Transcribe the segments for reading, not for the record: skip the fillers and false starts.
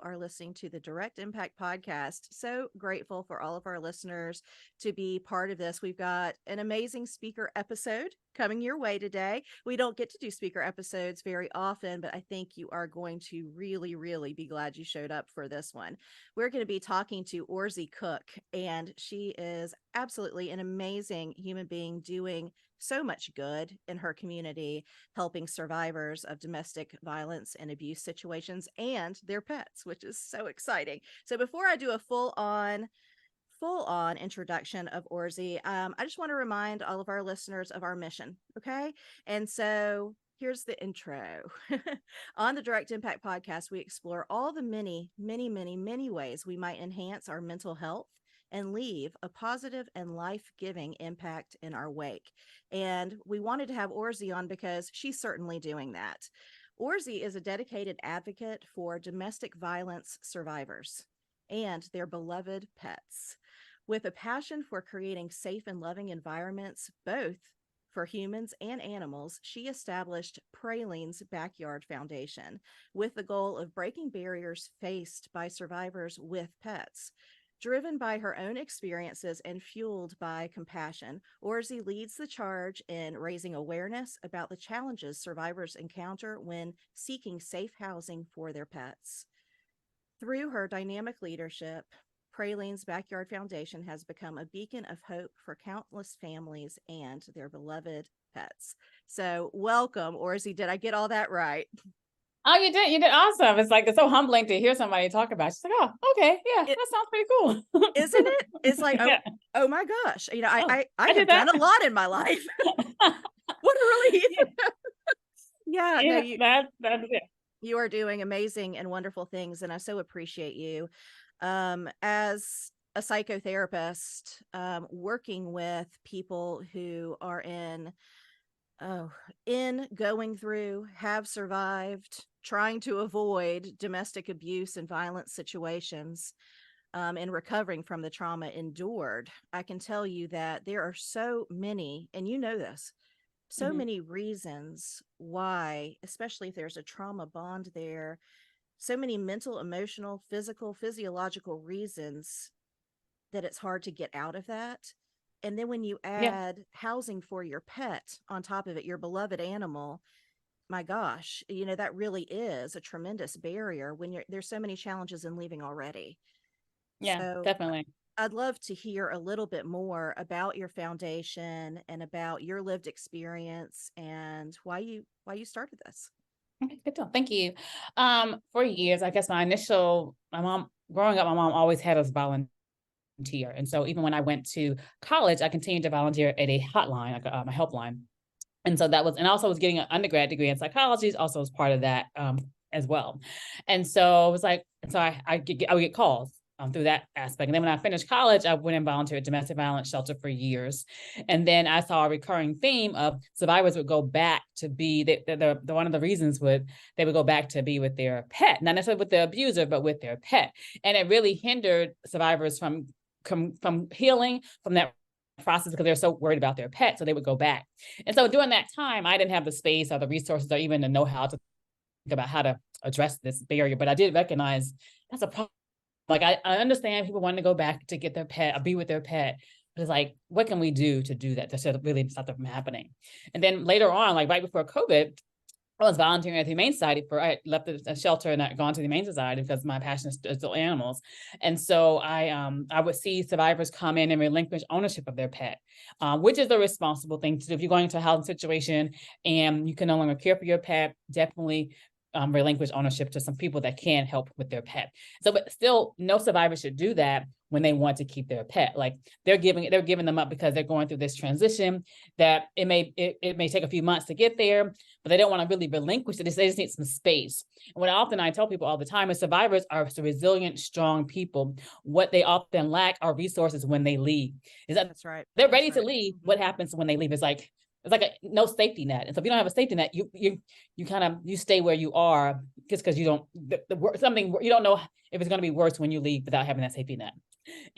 are listening to the Direct Impact Podcast. So grateful for all of our listeners to be part of this. We've got an amazing speaker episode coming your way today. We don't get to do speaker episodes very often, but I think you are going to really, really be glad you showed up for this one. We're going to be talking to Orazie Cook, and she is absolutely an amazing human being doing so much good in her community, helping survivors of domestic violence and abuse situations and their pets, which is so exciting. So before I do a full on introduction of Orazie, I just want to remind all of our listeners of our mission. Okay. And so here's the intro. On the Direct Impact Podcast, we explore all the many, many, many, many ways we might enhance our mental health and leave a positive and life-giving impact in our wake. And we wanted to have Orazie on because she's certainly doing that. Orazie is a dedicated advocate for domestic violence survivors and their beloved pets, with a passion for creating safe and loving environments, both for humans and animals. She established Praline's Backyard Foundation with the goal of breaking barriers faced by survivors with pets. Driven by her own experiences and fueled by compassion, Orazie leads the charge in raising awareness about the challenges survivors encounter when seeking safe housing for their pets. Through her dynamic leadership, Praline's Backyard Foundation has become a beacon of hope for countless families and their beloved pets. So welcome, Orazie. Did I get all that right? Oh, you did awesome. It's so humbling to hear somebody talk about it. She's like, oh, okay, yeah, that sounds pretty cool. Isn't it? It's like, Yeah. oh my gosh. I I have did done that. a lot in my life. What a relief. Yeah, no, That's it. you are doing amazing and wonderful things, and I so appreciate you. As a psychotherapist, working with people who are going through, have survived, trying to avoid domestic abuse and violence situations, and recovering from the trauma endured, I can tell you that there are so many, and you know this, so many reasons why, especially if there's a trauma bond there, so many mental, emotional, physical, physiological reasons that it's hard to get out of that. And then when you Yeah. add housing for your pet on top of it, your beloved animal, my gosh, that really is a tremendous barrier when there's so many challenges in leaving already. Yeah, So definitely. I'd love to hear a little bit more about your foundation and about your lived experience and why you started this. Okay, good deal. Thank you. For years, I guess my mom, growing up, my mom always had us volunteer. And so even when I went to college, I continued to volunteer at a hotline, like a helpline. And so and also was getting an undergrad degree in psychology, also was part of that as well. And so it was like, I would get calls through that aspect. And then when I finished college, I went and volunteered at domestic violence shelter for years. And then I saw a recurring theme of survivors would go back to be, one of the reasons they would go back to be with their pet, not necessarily with the abuser, but with their pet. And it really hindered survivors from healing from that process because they're so worried about their pet. So they would go back. And so during that time, I didn't have the space or the resources or even the know-how to think about how to address this barrier. But I did recognize that's a problem. Like, I understand people wanting to go back to get their pet or be with their pet. But it's like, what can we do to do that to really stop that from happening? And then later on, like right before COVID, I was volunteering at the Humane Society I left the shelter and I gone to the Humane Society because my passion is still animals. And so I would see survivors come in and relinquish ownership of their pet, which is the responsible thing to do. If you're going to a housing situation and you can no longer care for your pet, definitely relinquish ownership to some people that can help with their pet. So, but still, no survivor should do that when they want to keep their pet. Like they're giving them up because they're going through this transition that it may take a few months to get there, but they don't want to really relinquish it. They just need some space. And what I tell people all the time is survivors are resilient, strong people. What they often lack are resources when they leave. That's right. They're ready to leave. What happens when they leave is like, it's like no safety net. And so if you don't have a safety net, you stay where you are just because you don't you don't know if it's going to be worse when you leave without having that safety net.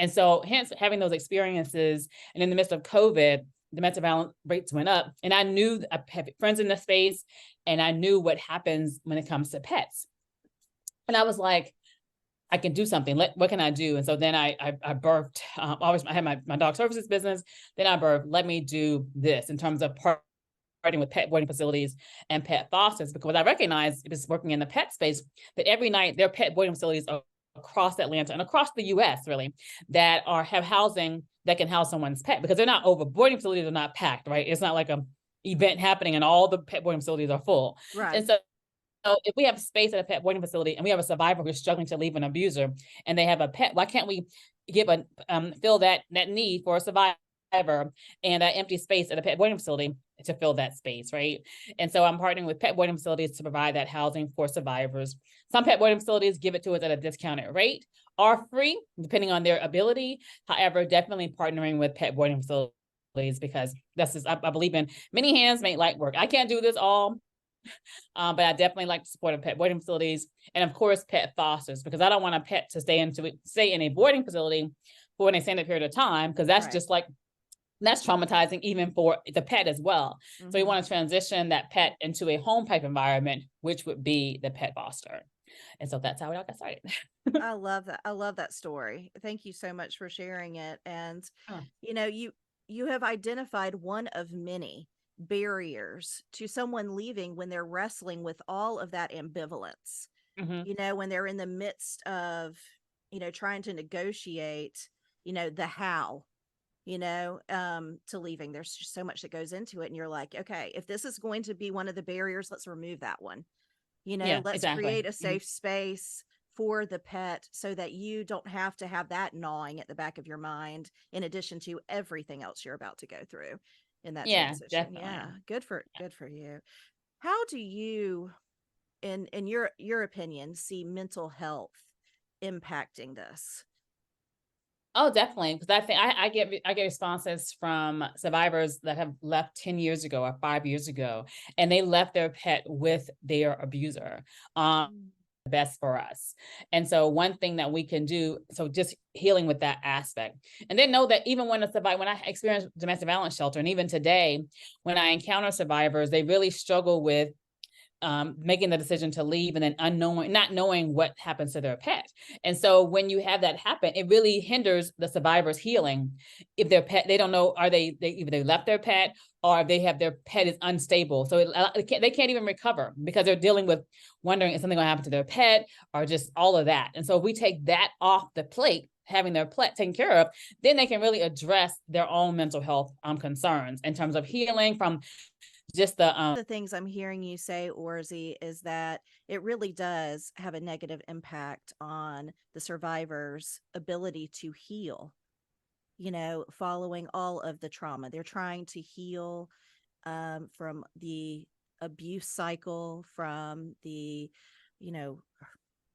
And so hence having those experiences, and in the midst of COVID, domestic violence rates went up. And I knew I have friends in the space and I knew what happens when it comes to pets. And I was like, I can do something. What can I do? And so then I birthed, always I had my dog services business. Then I birthed, let me do this in terms of partnering with pet boarding facilities and pet fosters, because I recognize, just working in the pet space, that every night there are pet boarding facilities across Atlanta and across the US really that have housing that can house someone's pet, because they're not over. Boarding facilities are not packed, right? It's not like a event happening and all the pet boarding facilities are full. Right. And so if we have space at a pet boarding facility and we have a survivor who's struggling to leave an abuser and they have a pet, why can't we give fill that need for a survivor and an empty space at a pet boarding facility to fill that space, right? And so I'm partnering with pet boarding facilities to provide that housing for survivors. Some pet boarding facilities give it to us at a discounted rate or free, depending on their ability. However, definitely partnering with pet boarding facilities, because that's just, I believe in many hands make light work. I can't do this all. But I definitely like to support pet boarding facilities, and of course pet fosters, because I don't want a pet to stay in a boarding facility for an extended period of time, because that's Right. just like, that's traumatizing even for the pet as well. So we Mhm. want to transition that pet into a home type environment, which would be the pet foster. And so that's how it all got started. I love that. I love that story. Thank you so much for sharing it. And Oh, you have identified one of many barriers to someone leaving when they're wrestling with all of that ambivalence. mhm. When they're in the midst of, trying to negotiate, the how, to leaving. There's just so much that goes into it. And you're like, okay, if this is going to be one of the barriers, let's remove that one. Yeah, Let's exactly. create a safe space for the pet so that you don't have to have that gnawing at the back of your mind, in addition to everything else you're about to go through in that Yeah, transition. Yeah. definitely. Good for you. How do you, in your opinion, see mental health impacting this? Oh, definitely. Because I think I get responses from survivors that have left 10 years ago or 5 years ago, and they left their pet with their abuser. Mm. Best for us. And so one thing that we can do, so just healing with that aspect. And then know that even when I experience domestic violence shelter, and even today, when I encounter survivors, they really struggle with making the decision to leave, and then not knowing what happens to their pet. And so when you have that happen, it really hinders the survivor's healing. If their pet, they don't know, are they either they left their pet, or if they have their pet is unstable. So they can't even recover, because they're dealing with wondering, is something going to happen to their pet, or just all of that. And so if we take that off the plate, having their pet taken care of, then they can really address their own mental health concerns in terms of healing from just The things I'm hearing you say, Orzie, is that it really does have a negative impact on the survivor's ability to heal, following all of the trauma. They're trying to heal from the abuse cycle, from the, you know,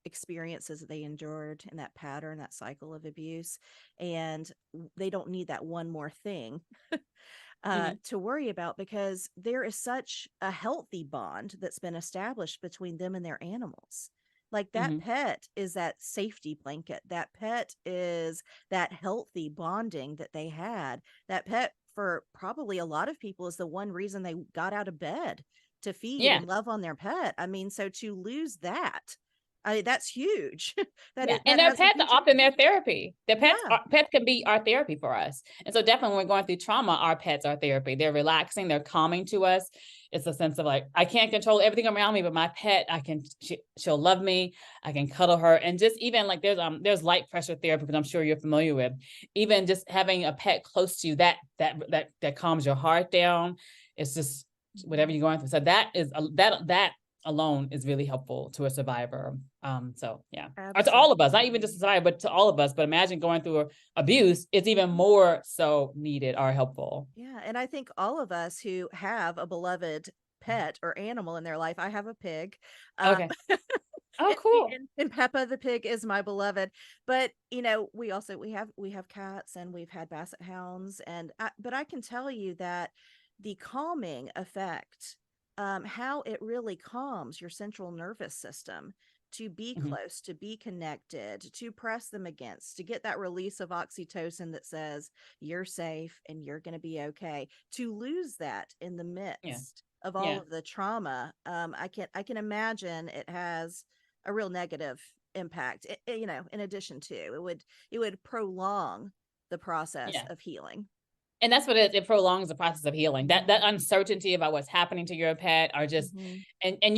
experiences that they endured in that pattern, that cycle of abuse. And they don't need that one more thing Mhm, to worry about, because there is such a healthy bond that's been established between them and their animals. Like, that mhm. pet is that safety blanket. That pet is that healthy bonding that they had. That pet, for probably a lot of people, is the one reason they got out of bed, to feed Yeah. and love on their pet. I mean, so to lose that, that's huge. Yeah, and That their has a pets are huge often their impact. therapy. Yeah. Pets can be our therapy for us. And so definitely when we're going through trauma, our pets are therapy. They're relaxing, they're calming to us. It's a sense of like, I can't control everything around me, but my pet, she'll love me. I can cuddle her. And just even like there's light pressure therapy, which I'm sure you're familiar with. Even just having a pet close to you, that calms your heart down. It's just whatever you're going through. So that alone is really helpful to a survivor. So yeah, or to all of us, not even just a Absolutely. survivor, but to all of us. But imagine going through abuse; it's even more so needed or helpful. Yeah, and I think all of us who have a beloved pet or animal in their life. I have a pig. Um, Okay. Oh, cool. and Peppa the pig is my beloved. But we also we have cats, and we've had basset hounds, but I can tell you that the calming effect, how it really calms your central nervous system to be Mhm. close, to be connected, to press them against, to get that release of oxytocin that says you're safe and you're going to be okay. To lose that in the Yeah. midst of all Yeah. of the trauma, I can imagine it has a real negative impact, in addition to, it would prolong the process Yeah. of healing. And that's what it prolongs the process of healing. That uncertainty about what's happening to your pet are just, Mm-hmm. and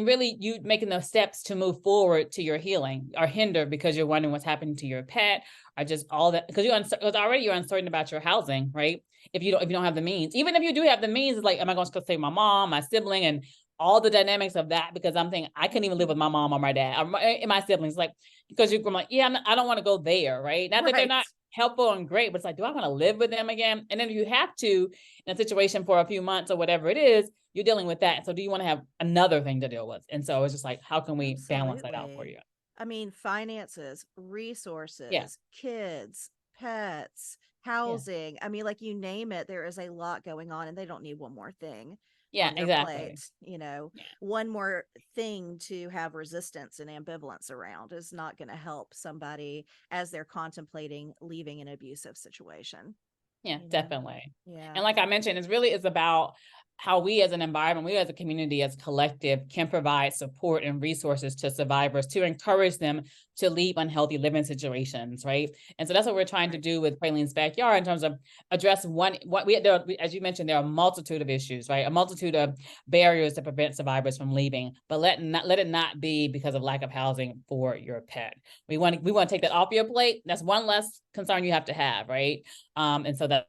really you making those steps to move forward to your healing are hindered because you're wondering what's happening to your pet, or just all that, because you're uncertain about your housing, right? If you don't have the means, even if you do have the means, it's like, am I going to save my mom, my sibling, and all the dynamics of that? Because I'm thinking I couldn't even live with my mom or my dad or my siblings, like, because I'm like, yeah, I don't want to go there, right? Not that they're Right. not helpful and great, but it's like, do I want to live with them again? And then you have to, in a situation for a few months or whatever it is, you're dealing with that. So do you want to have another thing to deal with? And so it's just like, how can we balance that out for Absolutely. you? I mean, finances, Yeah. resources, kids, pets, Yeah. housing. I mean, like, you name it, there is a lot going on, and they don't need one more thing Yeah, on their exactly. plate. Yeah. One more thing to have resistance and ambivalence around is not going to help somebody as they're contemplating leaving an abusive situation. Yeah, You know? definitely. Yeah. And like I mentioned, it's about how we as an environment, we as a community, as a collective, can provide support and resources to survivors to encourage them to leave unhealthy living situations, right? And so that's what we're trying to Right. do with Praline's Backyard in terms of address as you mentioned, there are a multitude of issues, right? A multitude of barriers to prevent survivors from leaving, but let it not be because of lack of housing for your pet. We want to take that off your plate. That's one less concern you have to have, right? And so that's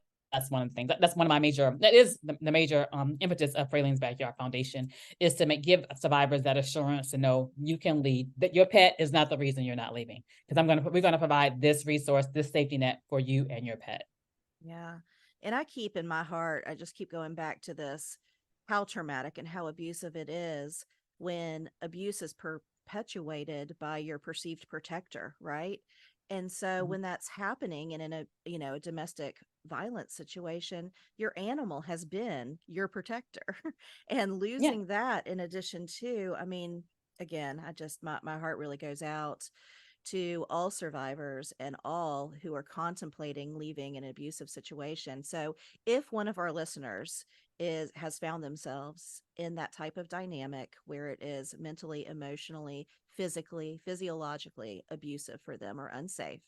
one of the things. That's one of my major. That is the major impetus of Praline's Backyard Foundation, is to give survivors that assurance to know you can leave. That your pet is not the reason you're not leaving. Because we're gonna provide this resource, this safety net for you and your pet. Yeah. And I keep in my heart, I just keep going back to this, how traumatic and how abusive it is when abuse is perpetuated by your perceived protector, right? And so Mhm. when that's happening in a domestic violence situation, your animal has been your protector. And Yeah. losing that, in addition to, I mean, again, my heart really goes out to all survivors and all who are contemplating leaving an abusive situation. So, if one of our listeners has found themselves in that type of dynamic where it is mentally, emotionally, physically, physiologically abusive for them or unsafe,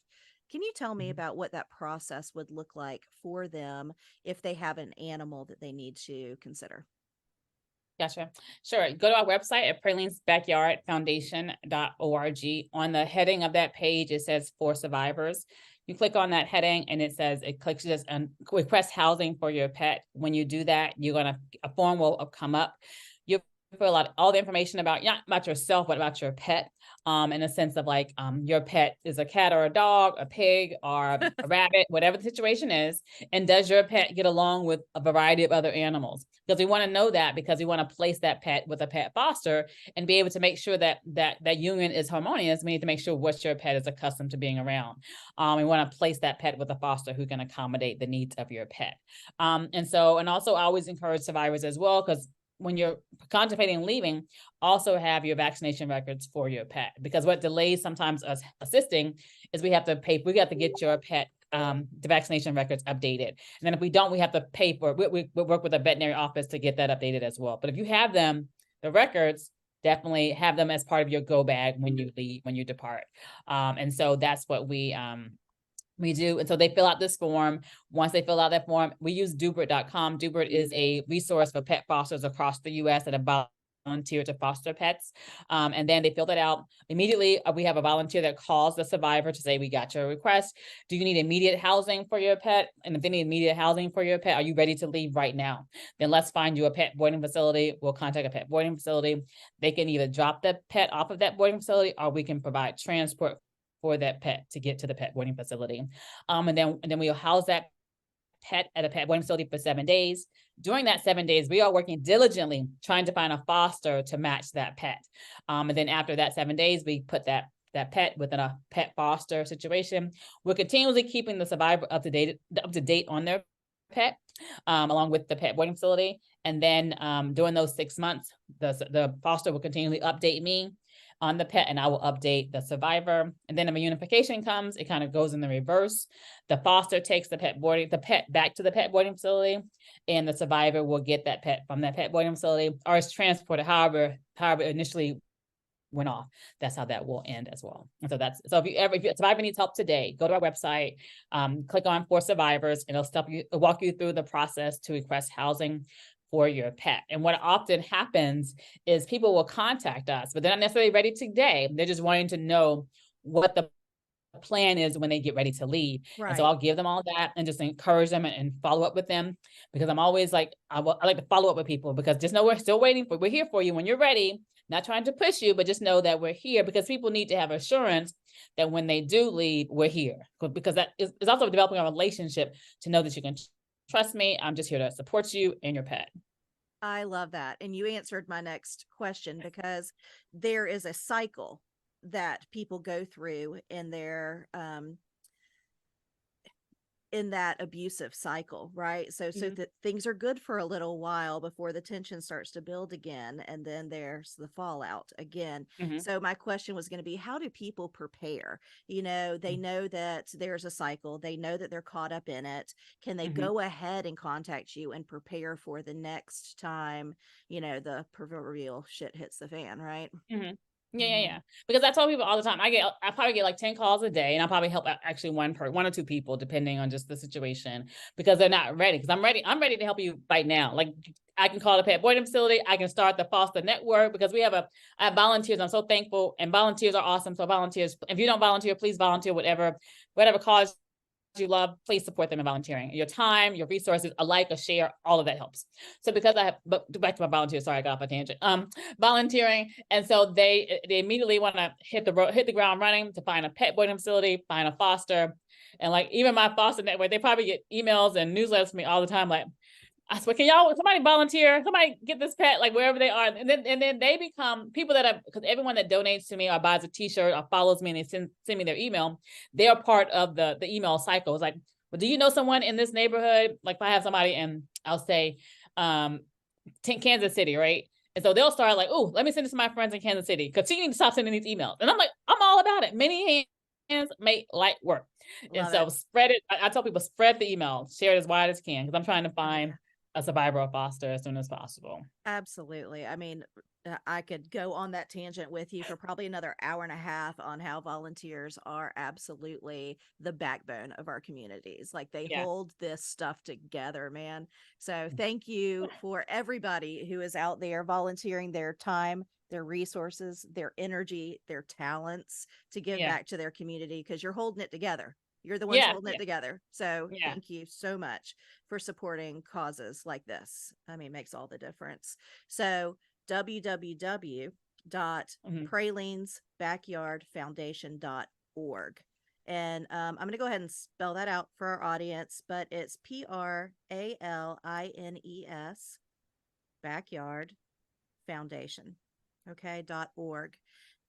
can you tell me Mhm. about what that process would look like for them if they have an animal that they need to consider? Gotcha. Sure. Go to our website at pralinesbackyardfoundation.org. On the heading of that page, it says for survivors. You click on that heading and it clicks just on request housing for your pet. When you do that, a form will come up. You fill out all the information about, not about yourself, but about your pet. In a sense of like, your pet is a cat or a dog, a pig or a rabbit, whatever the situation is. And does your pet get along with a variety of other animals? Because we want to know that, because we want to place that pet with a pet foster and be able to make sure that union is harmonious. We need to make sure what your pet is accustomed to being around. We want to place that pet with a foster who can accommodate the needs of your pet. And also I always encourage survivors as well, because when you're contemplating leaving, also have your vaccination records for your pet, because what delays sometimes us assisting is we have to get your pet the vaccination records updated. And then if we don't, we have to pay for it. We work with a veterinary office to get that updated as well. But if you have them, the records, definitely have them as part of your go bag when you leave, when you depart. And so that's what we do. And so they fill out this form. Once they fill out that form, we use Dubert.com. Dubert is a resource for pet fosters across the US that have volunteer to foster pets. And then they fill that out. Immediately, we have a volunteer that calls the survivor to say, we got your request. Do you need immediate housing for your pet? And if they need immediate housing for your pet, are you ready to leave right now? Then let's find you a pet boarding facility. We'll contact a pet boarding facility. They can either drop the pet off of that boarding facility, or we can provide transport for that pet to get to the pet boarding facility. And then we'll house that pet at a pet boarding facility for 7 days. During that 7 days, we are working diligently trying to find a foster to match that pet. And then after that 7 days, we put that pet within a pet foster situation. We're continually keeping the survivor up to date on their pet, along with the pet boarding facility. And then during those 6 months, the foster will continually update me on the pet, and I will update the survivor. And then if a unification comes, it kind of goes in the reverse. The foster takes the pet back to the pet boarding facility, and the survivor will get that pet from that pet boarding facility, or is transported however initially went off, that's how that will end as well. And so if a survivor needs help today, go to our website, click on For Survivors, and it'll walk you through the process to request housing for your pet. And what often happens is people will contact us, but they're not necessarily ready today. They're just wanting to know what the plan is when they get ready to leave. And so Right. I'll give them all that and just encourage them and follow up with them, because I'm always like, I like to follow up with people, because just know we're here for you when you're ready. Not trying to push you, but just know that we're here, because people need to have assurance that when they do leave, we're here. Because that is also developing a relationship to know that you can trust me. I'm just here to support you and your pet. I love that. And you answered my next question, because there is a cycle that people go through in that abusive cycle, right? So Mhm. that things are good for a little while before the tension starts to build again, and then there's the fallout again. Mhm. So my question was going to be, how do people prepare? They know that there's a cycle, they know that they're caught up in it. Can they Mhm. go ahead and contact you and prepare for the next time, the proverbial shit hits the fan, right? Mhm. Yeah, yeah, Mhm. yeah. Because I tell people all the time, I probably get like 10 calls a day, and I'll probably help actually one or two people, depending on just the situation, because they're not ready. Because I'm ready to help you right now. Like, I can call the pet boarding facility, I can start the foster network, because I have volunteers. I'm so thankful, and volunteers are awesome. So volunteers, if you don't volunteer, please volunteer. Whatever cause you love, please support them in volunteering. Your time, your resources, a like, a share, all of that helps. So because but back to my volunteers, sorry, I got off a tangent. Volunteering, and so they immediately want to hit the ground running to find a pet boarding facility, find a foster, and like even my foster network, they probably get emails and newsletters from me all the time, like, I swear, can y'all somebody volunteer? Somebody get this pet, like wherever they are. And then they become people because everyone that donates to me or buys a t-shirt or follows me and they send me their email, they are part of the email cycle. It's like, well, do you know someone in this neighborhood? Like if I have somebody and I'll say um Kansas City, right? And so they'll start like, oh, let me send this to my friends in Kansas City, because you need to stop sending these emails. And I'm like, I'm all about it. Many hands make light work. And Love it. so spread it. I tell people, spread the email, share it as wide as you can, because I'm trying to Oh find yeah. a survivor or foster as soon as possible. Absolutely. I mean, I could go on that tangent with you for probably another hour and a half on how volunteers are absolutely the backbone of our communities. Like, they Yeah. hold this stuff together, man. So thank you for everybody who is out there volunteering their time, their resources, their energy, their talents to give Yeah. back to their community, because you're holding it together. You're the ones Yeah. holding it Yeah. together. So Yeah. thank you so much for supporting causes like this. I mean, it makes all the difference. So Mhm. www.pralinesbackyardfoundation.org. And I'm going to go ahead and spell that out for our audience, but it's PRALINES Backyard Foundation. Okay, .org.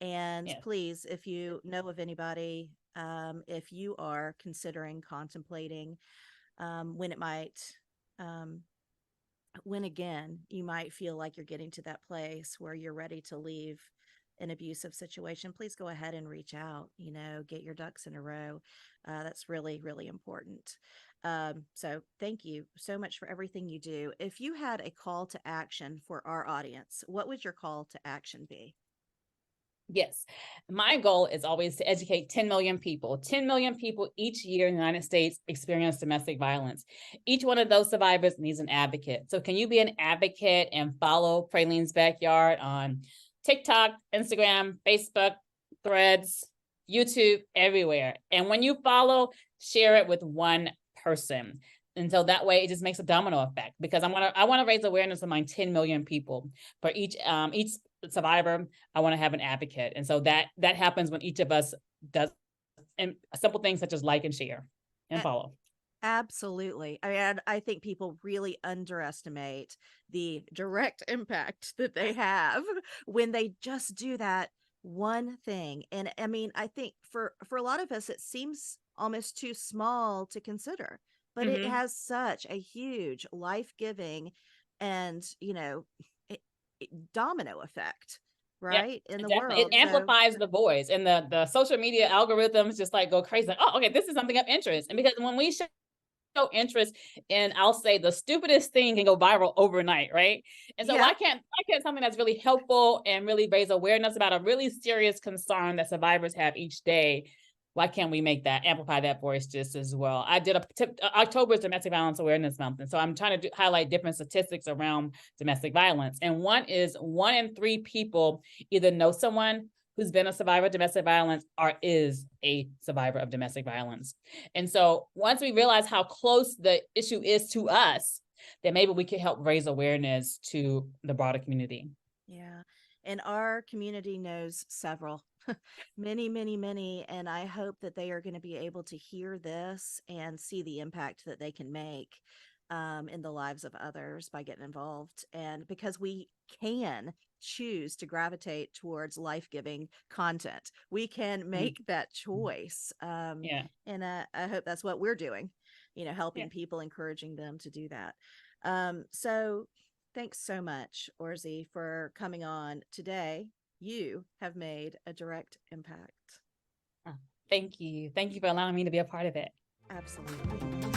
And Yes. please, if you know of anybody, if you are contemplating when it might, um, when again you might feel like you're getting to that place where you're ready to leave an abusive situation, please go ahead and reach out, get your ducks in a row. That's really, really important. So thank you so much for everything you do. If you had a call to action for our audience, what would your call to action be? Yes. My goal is always to educate 10 million people. 10 million people each year in the United States experience domestic violence. Each one of those survivors needs an advocate. So can you be an advocate and follow Praline's Backyard on TikTok, Instagram, Facebook, Threads, YouTube, everywhere? And when you follow, share it with one person. And so that way it just makes a domino effect, because I want to raise awareness among 10 million people. For each survivor, I want to have an advocate. And so that happens when each of us does and simple things such as like and share and A- follow. Absolutely. I mean, I think people really underestimate the direct impact that they have when they just do that one thing. And I mean, I think for a lot of us, it seems almost too small to consider, but it Hmm. has such a huge life-giving and, it, domino effect, Yep. right, in the Definitely. It world. So amplifies the voice, and the social media algorithms just like go crazy. Like, oh, okay, this is something of interest. And because when we share show interest in, I'll say, the stupidest thing can go viral overnight, right? And so Yeah. why can't something that's really helpful and really raise awareness about a really serious concern that survivors have each day, why can't we amplify that voice just as well? I did October is Domestic Violence Awareness Month, and so I'm trying to highlight different statistics around domestic violence. And one is 1 in 3 people either know someone who's been a survivor of domestic violence or is a survivor of domestic violence. And so once we realize how close the issue is to us, then maybe we can help raise awareness to the broader community. Yeah. And our community knows several, many, many, many. And I hope that they are going to be able to hear this and see the impact that they can make in the lives of others by getting involved. And because we can choose to gravitate towards life giving content, we can make that choice. Yeah. And I hope that's what we're doing, helping Yeah. people, encouraging them to do that. So thanks so much, Orazie, for coming on today. You have made a direct impact. Thank you. Thank you for allowing me to be a part of it. Absolutely.